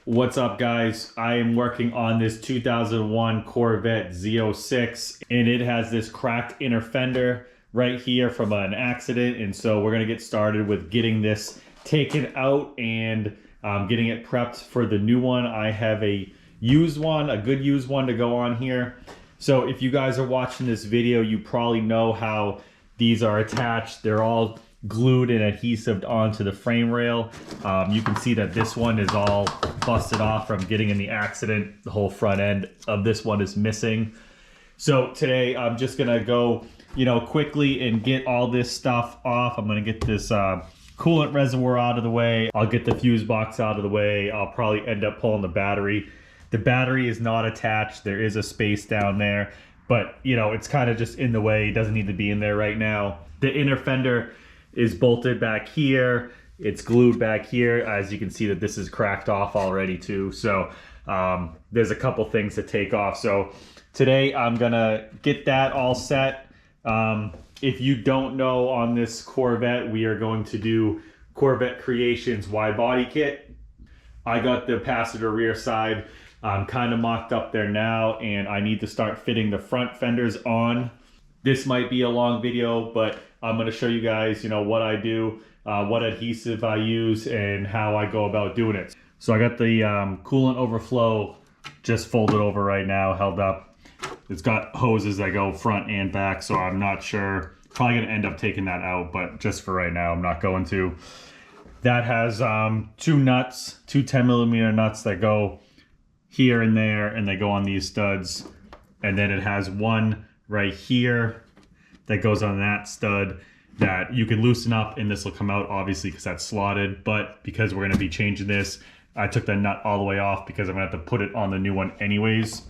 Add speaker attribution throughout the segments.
Speaker 1: What's up, guys? I am working on this 2001 Corvette Z06 and it has this cracked inner fender right here from an accident, and so we're gonna get started with getting this taken out and getting it prepped for the new one. I have a used one, a good used one to go on here. So if you guys are watching this video, you probably know how these are attached. They're all glued and adhesive onto the frame rail. You can see that this one is all busted off from getting in the accident. The whole front end of this one is missing. So today I'm just gonna go, quickly and get all this stuff off. I'm gonna get this coolant reservoir out of the way. I'll get the fuse box out of the way. I'll probably end up pulling the battery. The battery is not attached. There is a space down there, but it's kind of just in the way. It doesn't need to be in there right now. The inner fender is bolted back here. It's glued back here. As you can see that this is cracked off already too. So there's a couple things to take off. So today I'm gonna get that all set. If you don't know, on this Corvette, we are going to do Corvette Creations wide body kit. I got the passenger rear side kind of mocked up there now, and I need to start fitting the front fenders on. This might be a long video, but I'm going to show you guys, what I do, what adhesive I use, and how I go about doing it. So I got the coolant overflow just folded over right now, held up. It's got hoses that go front and back, so I'm not sure. Probably going to end up taking that out, but just for right now, I'm not going to. That has two nuts, two 10mm nuts that go here and there, and they go on these studs. And then it has one right here that goes on that stud that you can loosen up, and this will come out obviously because that's slotted. But because we're going to be changing this, I took the nut all the way off because I'm going to have to put it on the new one anyways.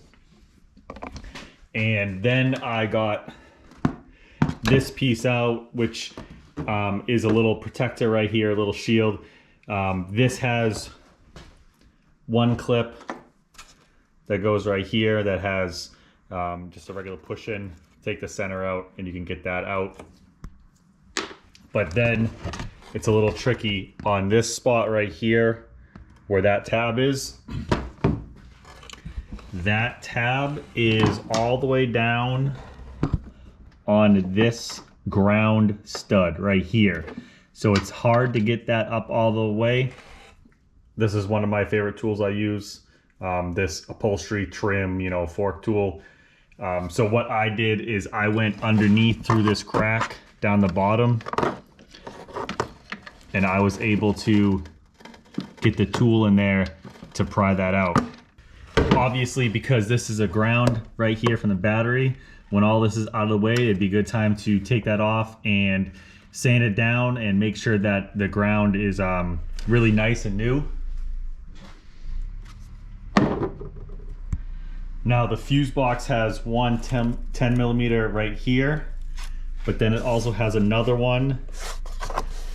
Speaker 1: And then I got this piece out, which is a little protector right here, a little shield. This has one clip that goes right here that has just a regular push in. Take the center out and you can get that out. But then it's a little tricky on this spot right here where that tab is. That tab is all the way down on this ground stud right here. So it's hard to get that up all the way. This is one of my favorite tools I use. This upholstery trim, fork tool. So what I did is I went underneath through this crack down the bottom, and I was able to get the tool in there to pry that out. Obviously, because this is a ground right here from the battery, when all this is out of the way, it'd be a good time to take that off and sand it down and make sure that the ground is really nice and new. Now the fuse box has one 10mm right here, but then it also has another one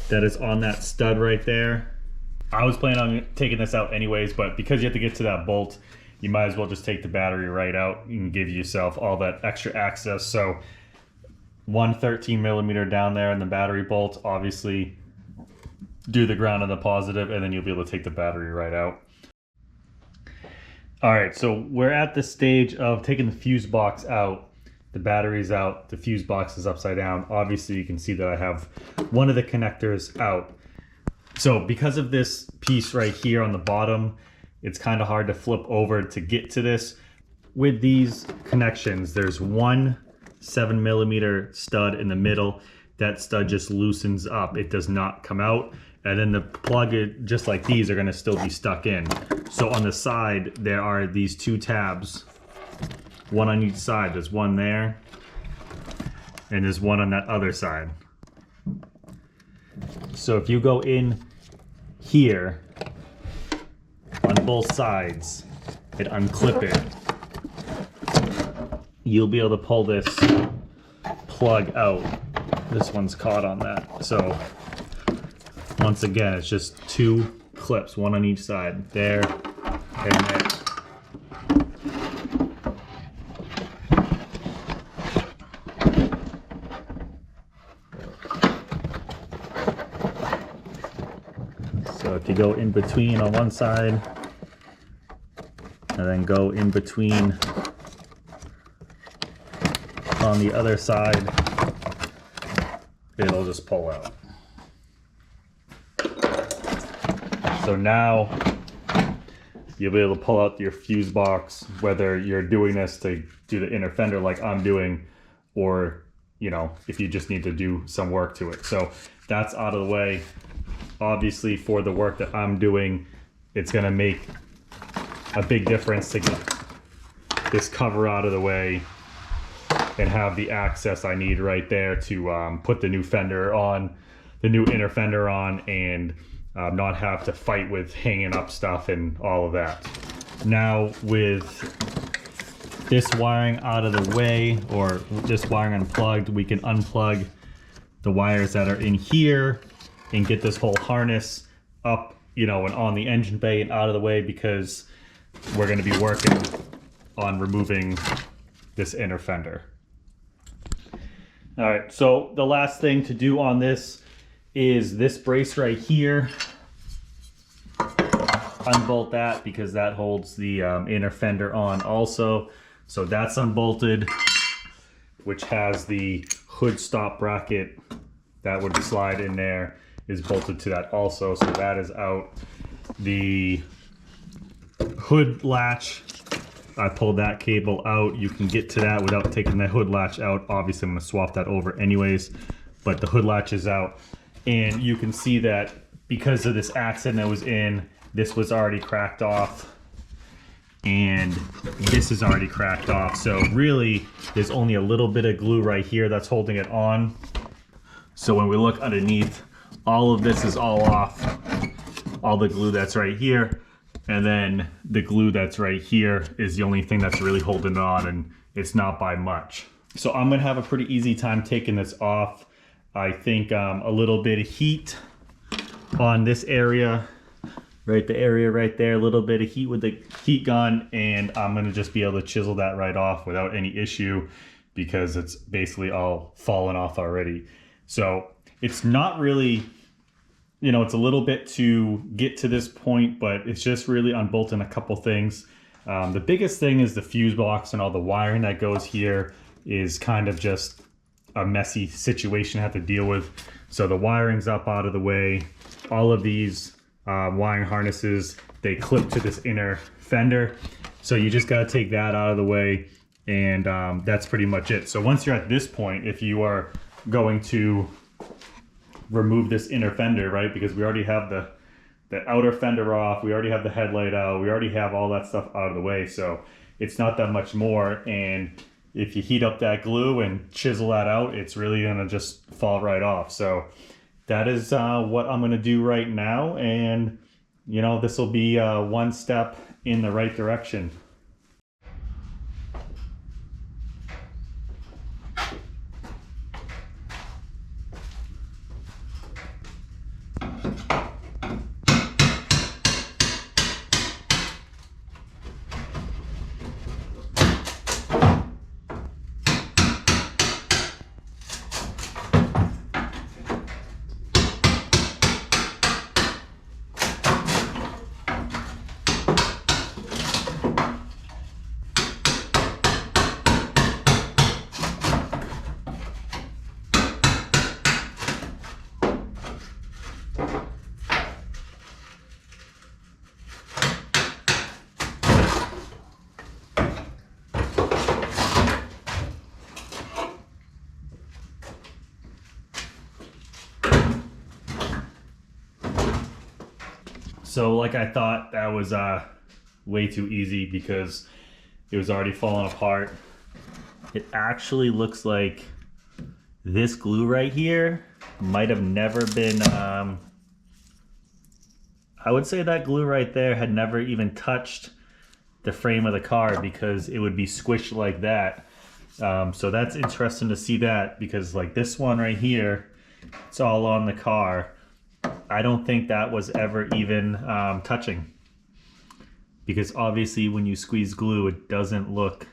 Speaker 1: that is on that stud right there. I was planning on taking this out anyways, but because you have to get to that bolt, you might as well just take the battery right out and give yourself all that extra access. So one 13mm down there in the battery bolt, obviously do the ground on the positive, and then you'll be able to take the battery right out. All right, so we're at the stage of taking the fuse box out. The battery's out, the fuse box is upside down. Obviously you can see that I have one of the connectors out. So because of this piece right here on the bottom, it's kind of hard to flip over to get to this. With these connections, there's one 7mm stud in the middle. That stud just loosens up, it does not come out. And then the plug, just like these, are gonna still be stuck in. So on the side, there are these two tabs, one on each side. There's one there, and there's one on that other side. So if you go in here on both sides and unclip it, you'll be able to pull this plug out. This one's caught on that. So once again, it's just two clips, one on each side, there and there. So if you go in between on one side and then go in between on the other side. It'll just pull out. So now you'll be able to pull out your fuse box, whether you're doing this to do the inner fender like I'm doing, or you know, if you just need to do some work to it. So that's out of the way. Obviously for the work that I'm doing, it's gonna make a big difference to get this cover out of the way and have the access I need right there to put the new fender on, the new inner fender on, and not have to fight with hanging up stuff and all of that. Now with this wiring out of the way, or this wiring unplugged, we can unplug the wires that are in here and get this whole harness up, you know, and on the engine bay and out of the way, because we're going to be working on removing this inner fender. All right, so the last thing to do on this is this brace right here. Unbolt that because that holds the inner fender on also. So that's unbolted, which has the hood stop bracket that would slide in there, is bolted to that also. So that is out. The hood latch, I pulled that cable out. You can get to that without taking the hood latch out. Obviously, I'm going to swap that over anyways, but the hood latch is out. And you can see that because of this accident I was in, this was already cracked off, and this is already cracked off. So really, there's only a little bit of glue right here that's holding it on. So when we look underneath, all of this is all off. All the glue that's right here, and then the glue that's right here is the only thing that's really holding it on, and it's not by much. So I'm gonna have a pretty easy time taking this off. I think a little bit of heat on this area, right, the area right there, a little bit of heat with the heat gun, and I'm gonna just be able to chisel that right off without any issue, because it's basically all fallen off already. So it's not really, you know, it's a little bit to get to this point, but it's just really unbolting a couple things. The biggest thing is the fuse box, and all the wiring that goes here is kind of just a messy situation to have to deal with. So the wiring's up out of the way. All of these wiring harnesses, they clip to this inner fender. So you just gotta take that out of the way, and that's pretty much it. So once you're at this point, if you are going to remove this inner fender, right, because we already have the outer fender off, we already have the headlight out, we already have all that stuff out of the way, so it's not that much more. And if you heat up that glue and chisel that out, it's really gonna just fall right off. So that is what I'm gonna do right now, and you know, this will be one step in the right direction. So like I thought, that was way too easy because it was already falling apart. It actually looks like this glue right here might have never been, I would say that glue right there had never even touched the frame of the car, because it would be squished like that. So that's interesting to see that, because like this one right here, it's all on the car. I don't think that was ever even touching, because obviously when you squeeze glue, it doesn't look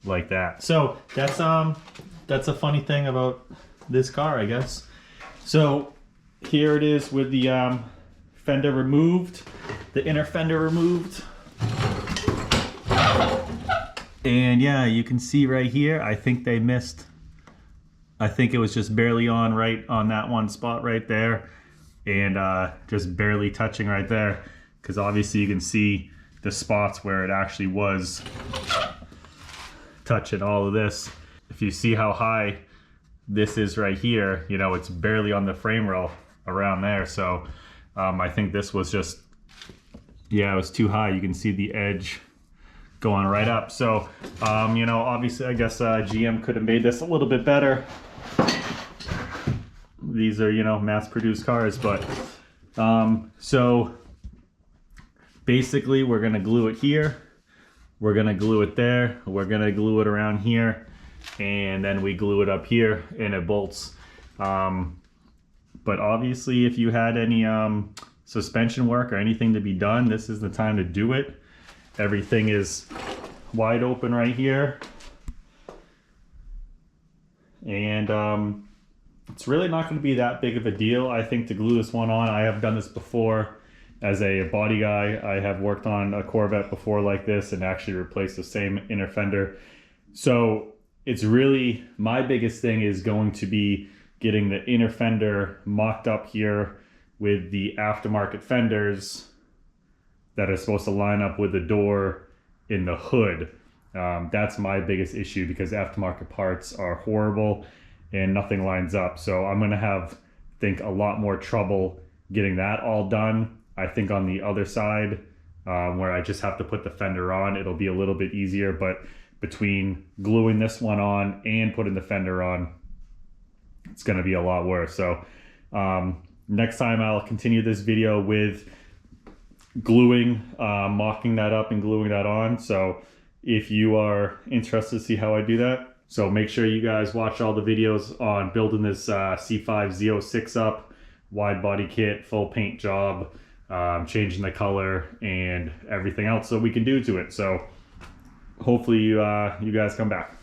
Speaker 1: like that. So that's a funny thing about this car, I guess. So here it is with the fender removed, the inner fender removed. And yeah, you can see right here, I think they missed. I think it was just barely on right on that one spot right there, and just barely touching right there, because obviously you can see the spots where it actually was touching all of this. If you see how high this is right here, you know, it's barely on the frame rail around there. So I think this was just, yeah, it was too high. You can see the edge going right up. So, you know, obviously I guess GM could have made this a little bit better. These are, you know, mass-produced cars, but so basically we're gonna glue it here, we're gonna glue it there, we're gonna glue it around here, and then we glue it up here and it bolts. But obviously if you had any suspension work or anything to be done, this is the time to do it. Everything is wide open right here, and it's really not going to be that big of a deal, I think, to glue this one on. I have done this before as a body guy. I have worked on a Corvette before like this and actually replaced the same inner fender. So it's really, my biggest thing is going to be getting the inner fender mocked up here with the aftermarket fenders that are supposed to line up with the door in the hood. That's my biggest issue, because aftermarket parts are horrible and nothing lines up. So I'm gonna have, think, a lot more trouble getting that all done. I think on the other side, where I just have to put the fender on, it'll be a little bit easier, but between gluing this one on and putting the fender on, it's gonna be a lot worse. So next time I'll continue this video with gluing, mocking that up and gluing that on. So if you are interested to see how I do that, so make sure you guys watch all the videos on building this C5 Z06 up, wide body kit, full paint job, changing the color and everything else that we can do to it. So hopefully you guys come back.